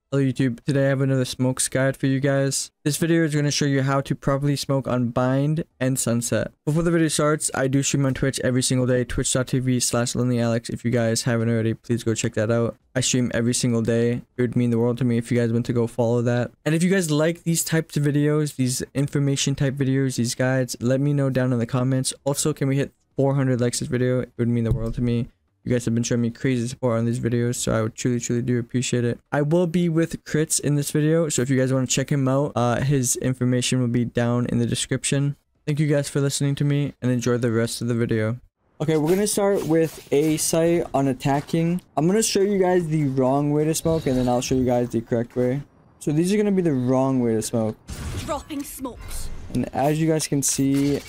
Hello YouTube, today I have another smokes guide for you guys. This video is going to show you how to properly smoke on bind and sunset. Before the video starts, I do stream on Twitch every single day, twitch.tv/lonelyalex. If you guys haven't already, please go check that out. I stream every single day. It would mean the world to me if you guys want to go follow that. And if you guys like these types of videos, these information type videos, these guides, let me know down in the comments. Also, can we hit 400 likes this video? It would mean the world to me. You guys have been showing me crazy support on these videos, so I would truly do appreciate it. I will be with Crits in this video, so if you guys want to check him out, his information will be down in the description. Thank you guys for listening to me, and enjoy the rest of the video. Okay, we're going to start with a site on attacking. I'm going to show you guys the wrong way to smoke, and then I'll show you guys the correct way. So these are going to be the wrong way to smoke. Dropping smokes. And as you guys can see,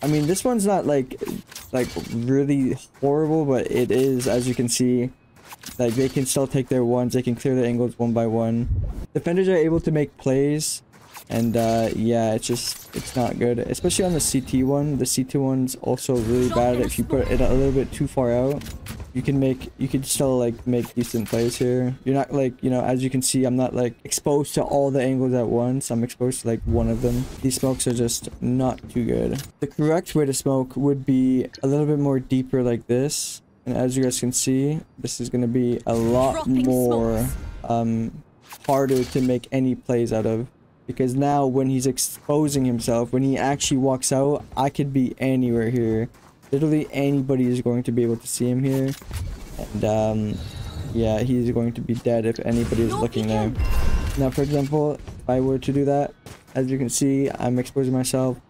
I mean, this one's not like really horrible, but it is, as you can see, like they can still take their ones, they can clear their angles one by one. Defenders are able to make plays, and yeah, it's not good, especially on the CT one. The CT one's also really bad. If you put it a little bit too far out, you can still like make decent plays here. You're not like, you know, as you can see, I'm not like exposed to all the angles at once. I'm exposed to like one of them. These smokes are just not too good. The correct way to smoke would be a little bit more deeper like this. And as you guys can see, this is going to be a lot more harder to make any plays out of. Because now when he's exposing himself, when he actually walks out, I could be anywhere here. Literally anybody is going to be able to see him here, and yeah, he's going to be dead if anybody is looking there. Now, for example, if I were to do that, as you can see, I'm exposing myself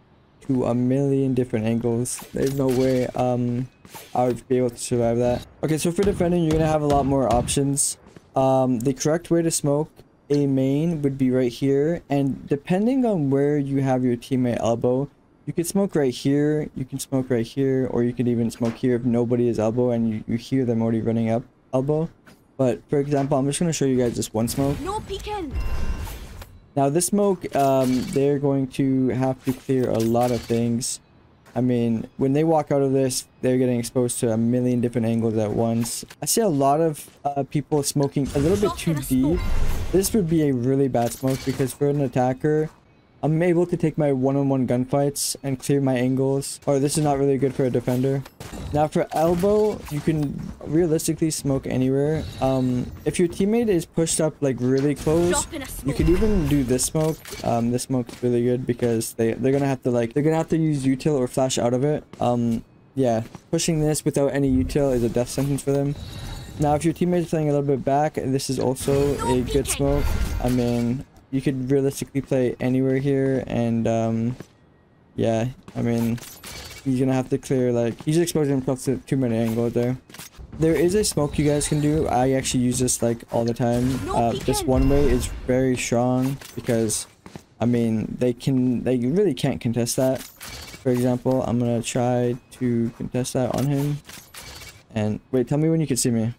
to a million different angles. There's no way I would be able to survive that. Okay, so for defending, you're gonna have a lot more options. The correct way to smoke a main would be right here, and depending on where you have your teammate elbow, you can smoke right here, you can smoke right here, or you could even smoke here if nobody is elbow and you hear them already running up elbow. But for example, I'm just going to show you guys this one smoke. No peeking. Now this smoke, they're going to have to clear a lot of things. I mean, when they walk out of this, they're getting exposed to a million different angles at once. I see a lot of people smoking a little bit too deep. This would be a really bad smoke because for an attacker, I'm able to take my one-on-one gunfights and clear my angles. Or this is not really good for a defender. Now for elbow, you can realistically smoke anywhere. If your teammate is pushed up like really close, you could even do this smoke. This smoke's really good because they're gonna have to use util or flash out of it. Yeah, pushing this without any util is a death sentence for them. Now if your teammate is playing a little bit back, this is also a good smoke. I mean, you could realistically play anywhere here, and yeah, I mean, he's gonna have to clear, like, he's exposing himself to too many angles there. There is a smoke you guys can do. I actually use this like all the time. This one way is very strong because, I mean, they really can't contest that. For example, I'm gonna try to contest that on him. And wait, tell me when you can see me.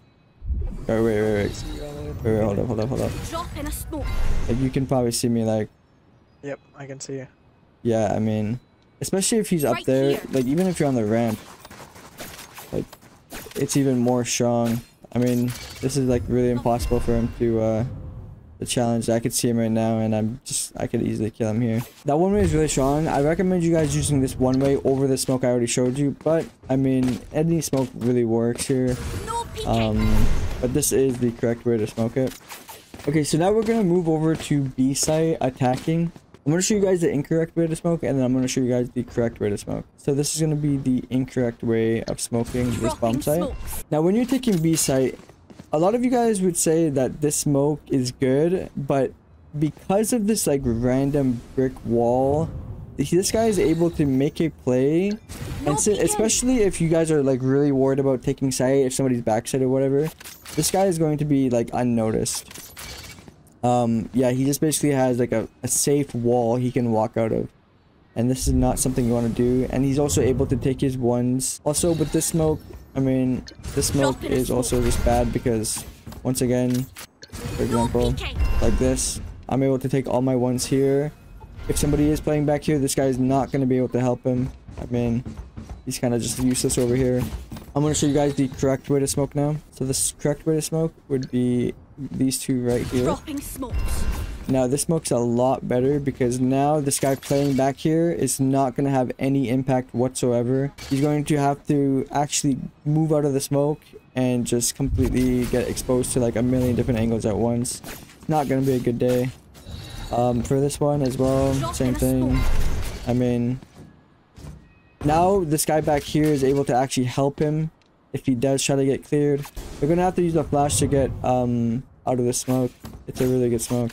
Wait, hold up. Like, you can probably see me, like... Yep, I can see you. Yeah, I mean... Especially if he's up there, here. Like, even if you're on the ramp... Like, it's even more strong. I mean, this is, like, really impossible for him to challenge. I could see him right now, and I could easily kill him here. That one way is really strong. I recommend you guys using this one way over the smoke I already showed you, but, I mean, any smoke really works here. But this is the correct way to smoke it. Okay, so now we're going to move over to B site attacking. I'm going to show you guys the incorrect way to smoke, and then I'm going to show you guys the correct way to smoke. So this is going to be the incorrect way of smoking this bomb site. Now when you're taking B site, a lot of you guys would say that this smoke is good, but because of this like random brick wall, this guy is able to make a play, and especially if you guys are like really worried about taking site, if somebody's backside or whatever, this guy is going to be like unnoticed. Yeah, he just basically has like a safe wall he can walk out of, and this is not something you want to do. And he's also able to take his ones. Also with this smoke, I mean, this smoke is also just bad because, once again, for example, like this, I'm able to take all my ones here. If somebody is playing back here, this guy is not going to be able to help him. I mean, he's kind of just useless over here. I'm going to show you guys the correct way to smoke now. So the correct way to smoke would be these two right here. Dropping smokes. Now this smoke's a lot better because now this guy playing back here is not going to have any impact whatsoever. He's going to have to actually move out of the smoke and just completely get exposed to like a million different angles at once. Not going to be a good day. For this one as well, same thing. I mean, now this guy back here is able to actually help him if he does try to get cleared. We're going to have to use the flash to get out of the smoke. It's a really good smoke.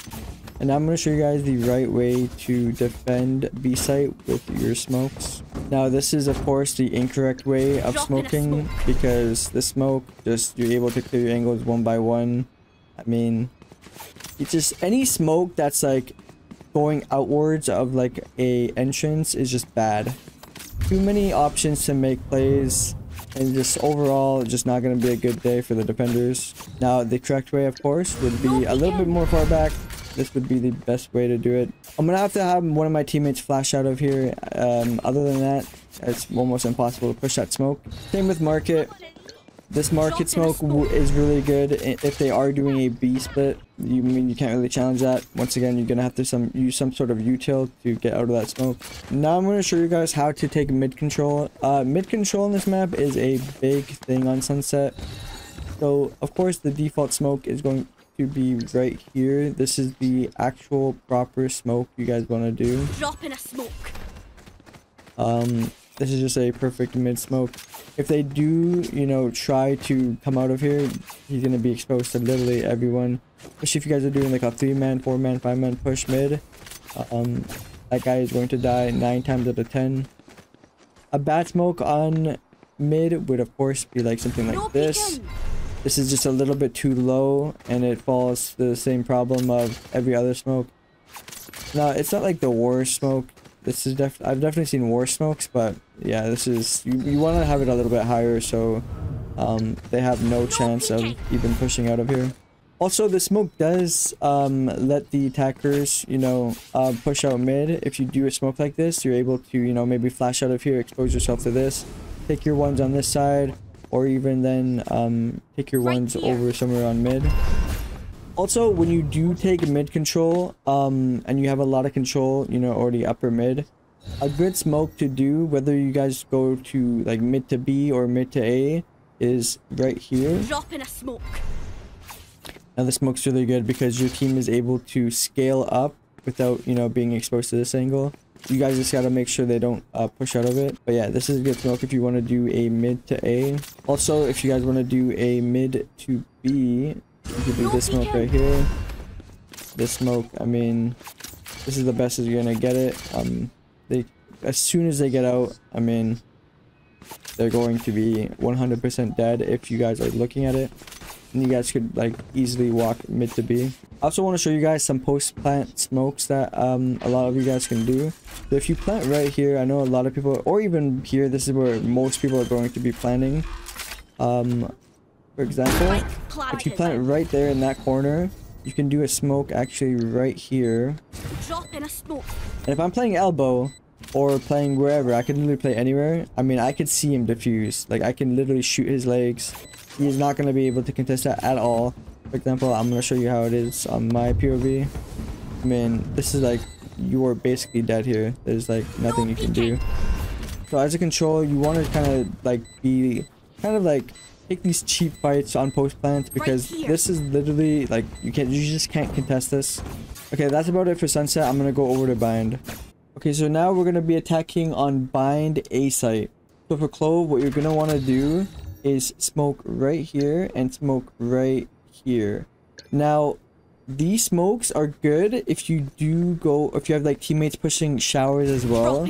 And now I'm going to show you guys the right way to defend B site with your smokes. Now this is of course the incorrect way of smoking because the smoke just you're able to clear your angles one by one. I mean, it's just any smoke that's like going outwards of like a entrance is just bad. Too many options to make plays. And just overall, just not going to be a good day for the defenders. Now, the correct way, of course, would be a little bit more far back. This would be the best way to do it. I'm going to have one of my teammates flash out of here. Other than that, it's almost impossible to push that smoke. Same with market. This market smoke is really good if they are doing a B split. You can't really challenge that. Once again, you're gonna have to use some sort of util to get out of that smoke. Now I'm gonna show you guys how to take mid control. Mid control in this map is a big thing on Sunset. So of course the default smoke is going to be right here. This is the actual proper smoke you guys want to do. Drop in a smoke. This is just a perfect mid smoke. If they do, you know, try to come out of here, he's going to be exposed to literally everyone. Especially if you guys are doing like a 3-man, 4-man, 5-man push mid. That guy is going to die 9 times out of 10. A bad smoke on mid would of course be like something like this. This is just a little bit too low and it falls to the same problem of every other smoke. Now, it's not like the worst smoke. This is I've definitely seen worse smokes, but yeah, this is you want to have it a little bit higher so they have no chance of even pushing out of here. Also, the smoke does let the attackers, you know, push out mid. If you do a smoke like this, you're able to, you know, maybe flash out of here, expose yourself to this, take your ones on this side, or even then take your ones over somewhere on mid. Also, when you do take mid control, and you have a lot of control, you know, already upper mid, a good smoke to do, whether you guys go to like mid to B or mid to A, is right here. Drop in a smoke. Now the smoke's really good because your team is able to scale up without, you know, being exposed to this angle. You guys just gotta make sure they don't push out of it. But yeah, this is a good smoke if you want to do a mid to A. Also, if you guys want to do a mid to B, you can do this smoke right here. This smoke, I mean, this is the best as you're gonna get it. As soon as they get out, I mean, they're going to be 100% dead if you guys are looking at it. And you guys could like easily walk mid to B. I also want to show you guys some post-plant smokes that a lot of you guys can do. So if you plant right here, I know a lot of people, or even here, this is where most people are going to be planting. For example, if you plant right there in that corner, you can do a smoke actually right here. Drop in a smoke. And if I'm playing elbow or playing wherever, I can literally play anywhere. I mean, I could see him diffuse. Like, I can literally shoot his legs. He's not going to be able to contest that at all. For example, I'm going to show you how it is on my POV. I mean, this is like, you are basically dead here. There's like nothing you can do. So as a control, you want to kind of like be, take these cheap fights on post plants because this is literally like you just can't contest this. Okay, that's about it for Sunset. I'm gonna go over to bind. Okay, so now we're gonna be attacking on bind A site. So for Clove, what you're gonna want to do is smoke right here and smoke right here. Now these smokes are good if you have like teammates pushing showers as well,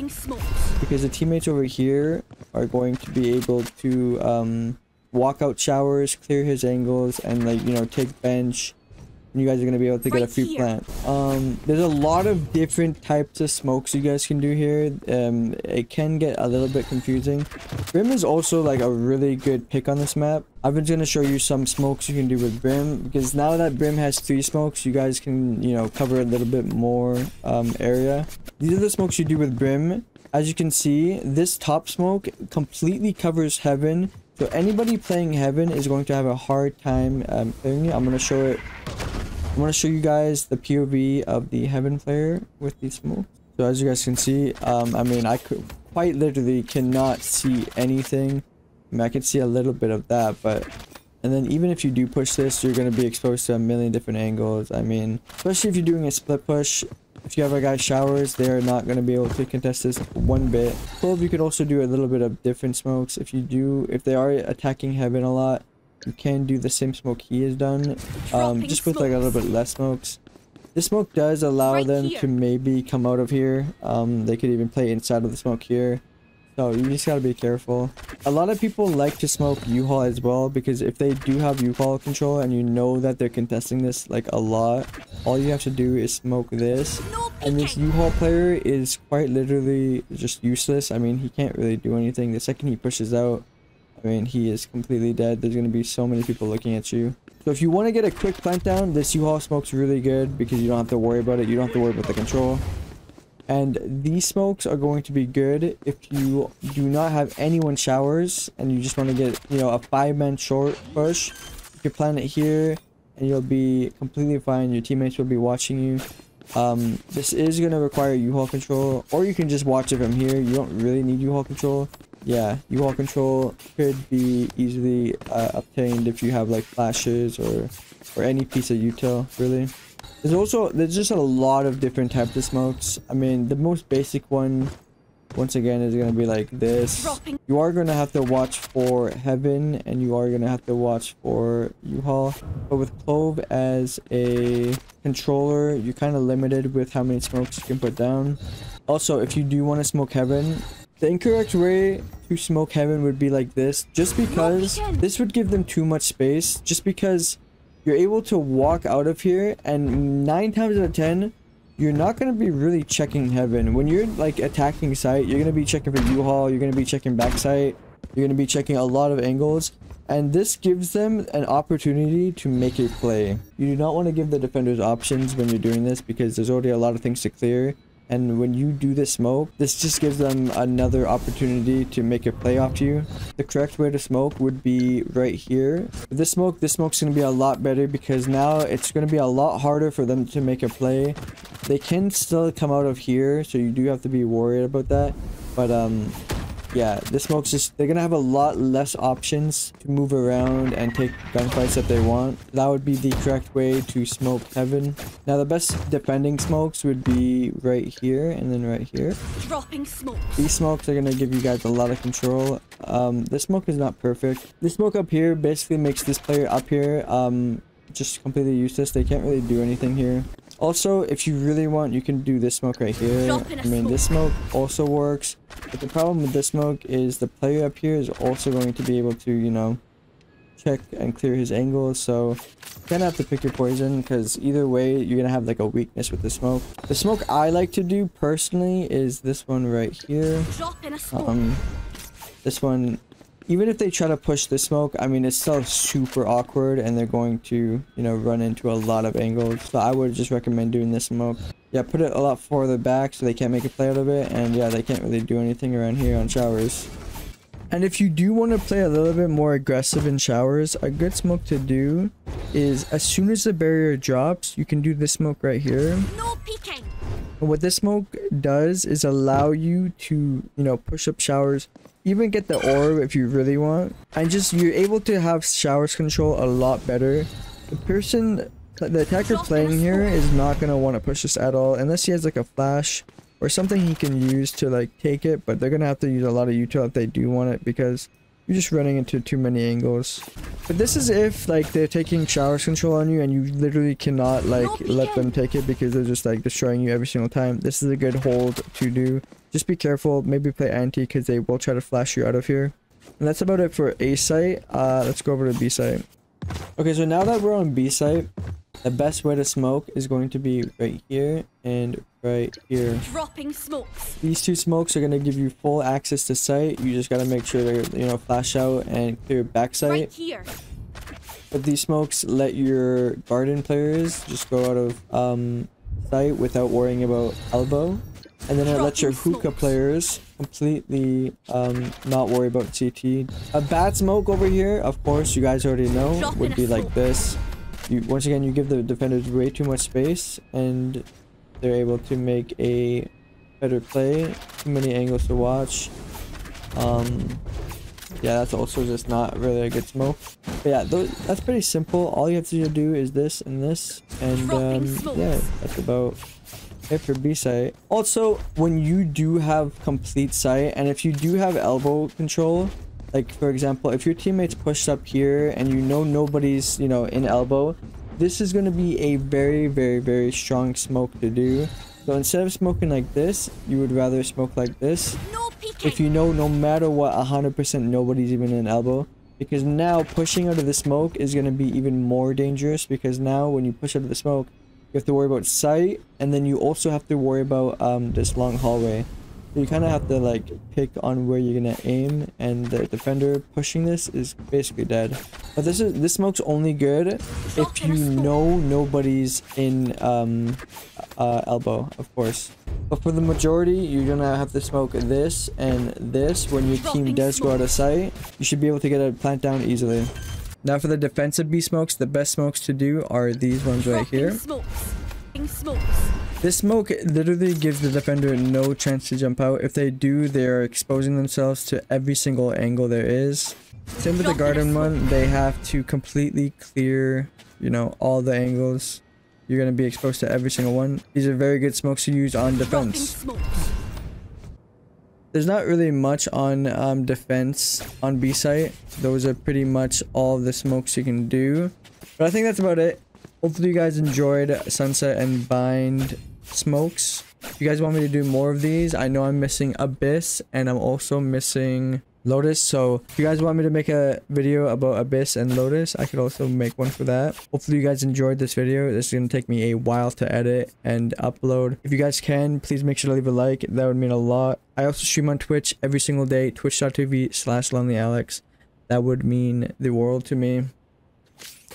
because the teammates over here are going to be able to walk out showers, clear his angles, and like, you know, take bench. And you guys are gonna be able to get a free plant. There's a lot of different types of smokes you guys can do here. It can get a little bit confusing. Brim is also like a really good pick on this map. I'm just gonna show you some smokes you can do with Brim, because now that Brim has 3 smokes, you guys can, you know, cover a little bit more area. These are the smokes you do with Brim. As you can see, this top smoke completely covers heaven. So anybody playing heaven is going to have a hard time clearing it. I'm going to show it I want to show you guys the POV of the Heaven player with these smokes. So as you guys can see, I mean, I could quite literally cannot see anything. I mean, I can see a little bit of that, but... And then even if you do push this, you're going to be exposed to a million different angles. I mean, especially if you're doing a split push. If you have a guy showers, they're not going to be able to contest this one bit. 12, you could also do a little bit of different smokes. If they are attacking Heaven a lot, you can do the same smoke he has done, just with like a little bit less smokes. This smoke does allow them to maybe come out of here. They could even play inside of the smoke here. So you just gotta be careful. A lot of people like to smoke U-Haul as well, because if they do have U-Haul control and you know that they're contesting this like a lot, all you have to do is smoke this. And this U-Haul player is quite literally just useless. I mean, he can't really do anything. The second he pushes out, I mean, he is completely dead. There's gonna be so many people looking at you. So if you want to get a quick plant down, this U-Haul smoke's really good because you don't have to worry about it. You don't have to worry about the control. And these smokes are going to be good if you do not have anyone showers and you just want to get, you know, a 5-man short push. You can plant it here and you'll be completely fine. Your teammates will be watching you. This is going to require U-Haul control, or you can just watch it from here. You don't really need U-Haul control. Yeah, U-Haul control could be easily obtained if you have like flashes or any piece of util, really. There's just a lot of different types of smokes. I mean, the most basic one, once again, is going to be like this. You are going to have to watch for Heaven, and you are going to have to watch for U-Haul. But with Clove as a controller, you're kind of limited with how many smokes you can put down. Also, if you do want to smoke Heaven, the incorrect way to smoke Heaven would be like this. Just because this would give them too much space. Just because... You're able to walk out of here, and 9 times out of 10, you're not going to be really checking Heaven. When you're like attacking site, you're going to be checking for U-Haul, you're going to be checking backside, you're going to be checking a lot of angles, and this gives them an opportunity to make a play. You do not want to give the defenders options when you're doing this, because there's already a lot of things to clear. And when you do the smoke, this just gives them another opportunity to make a play off you. The correct way to smoke would be right here. This smoke's going to be a lot better because now it's going to be a lot harder for them to make a play. They can still come out of here, so you do have to be worried about that. But yeah, this smoke's just, they're gonna have a lot less options to move around and take gunfights that they want. That would be the correct way to smoke Heaven. Now the best defending smokes would be right here and then right here. Dropping smokes. These smokes are gonna give you guys a lot of control. This smoke is not perfect. This smoke up here basically makes this player up here just completely useless. They can't really do anything here. Also, if you really want, you can do this smoke right here. I mean, this smoke also works. But the problem with this smoke is the player up here is also going to be able to, you know, check and clear his angles. So you kind of have to pick your poison, because either way, you're going to have like a weakness with the smoke. The smoke I like to do personally is this one right here. This one, even if they try to push the smoke, I mean, it's still super awkward and they're going to, you know, run into a lot of angles. So I would just recommend doing this smoke. Yeah, put it a lot further back so they can't make a play out of it. And yeah, they can't really do anything around here on showers. And if you do want to play a little bit more aggressive in showers, a good smoke to do is as soon as the barrier drops, you can do this smoke right here. No peeking. And what this smoke does is allow you to, you know, push up showers, even get the orb if you really want, and just you're able to have showers control a lot better. The attacker playing here is not gonna want to push this at all unless he has like a flash or something he can use to like take it, but they're gonna have to use a lot of util if they do want it, because you're just running into too many angles. But this is if like they're taking showers control on you and you literally cannot like let them take it because they're just like destroying you every single time. This is a good hold to do. Just be careful, maybe play anti, because they will try to flash you out of here. And that's about it for A site. Let's go over to B site. Okay, so now that we're on B site, the best way to smoke is going to be right here and right here. Dropping smokes. These two smokes are going to give you full access to site. You just got to make sure they're, you know, flash out and clear back site. Right here. But these smokes let your garden players just go out of site without worrying about elbow. And then it lets your hookah players completely not worry about CT. A bad smoke over here, of course, you guys already know, would be like this. once again, you give the defenders way too much space, and they're able to make a better play. Too many angles to watch. Yeah, that's also just not really a good smoke. But yeah, that's pretty simple. All you have to do is this and this, and yeah, that's about it for B site. Also, when you do have complete sight, and if you do have elbow control, like for example, if your teammates pushed up here and you know nobody's, you know, in elbow, this is going to be a very, very, very strong smoke to do. So instead of smoking like this, you would rather smoke like this. No peeking. If you know no matter what, 100% nobody's even in elbow. Because now pushing out of the smoke is going to be even more dangerous, because now when you push out of the smoke, you have to worry about sight, and then you also have to worry about this long hallway. So you kind of have to like pick on where you're gonna aim, and the defender pushing this is basically dead. But this smoke's only good if you know nobody's in elbow, of course. But for the majority, you're gonna have to smoke this and this. When your team does go out of sight, you should be able to get a plant down easily. Now for the defensive B smokes, the best smokes to do are these ones right here. This smoke literally gives the defender no chance to jump out. If they do, they're exposing themselves to every single angle there is. Same with the garden one, they have to completely clear, you know, all the angles. You're going to be exposed to every single one. These are very good smokes to use on defense. There's not really much on defense on B site. Those are pretty much all the smokes you can do. But I think that's about it. Hopefully you guys enjoyed Sunset and Bind smokes. If you guys want me to do more of these, I know I'm missing Abyss and I'm also missing Lotus. So if you guys want me to make a video about Abyss and Lotus, I could also make one for that. Hopefully you guys enjoyed this video. This is going to take me a while to edit and upload. If you guys can, please make sure to leave a like. That would mean a lot. I also stream on Twitch every single day, twitch.tv/lonelyalex. That would mean the world to me.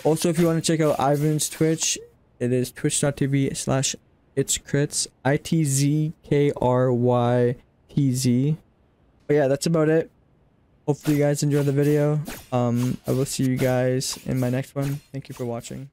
Also, if you want to check out Ivan's Twitch, it is twitch.tv/itskrits, ITZKRYTZ. But yeah, that's about it. Hopefully you guys enjoyed the video. I will see you guys in my next one. Thank you for watching.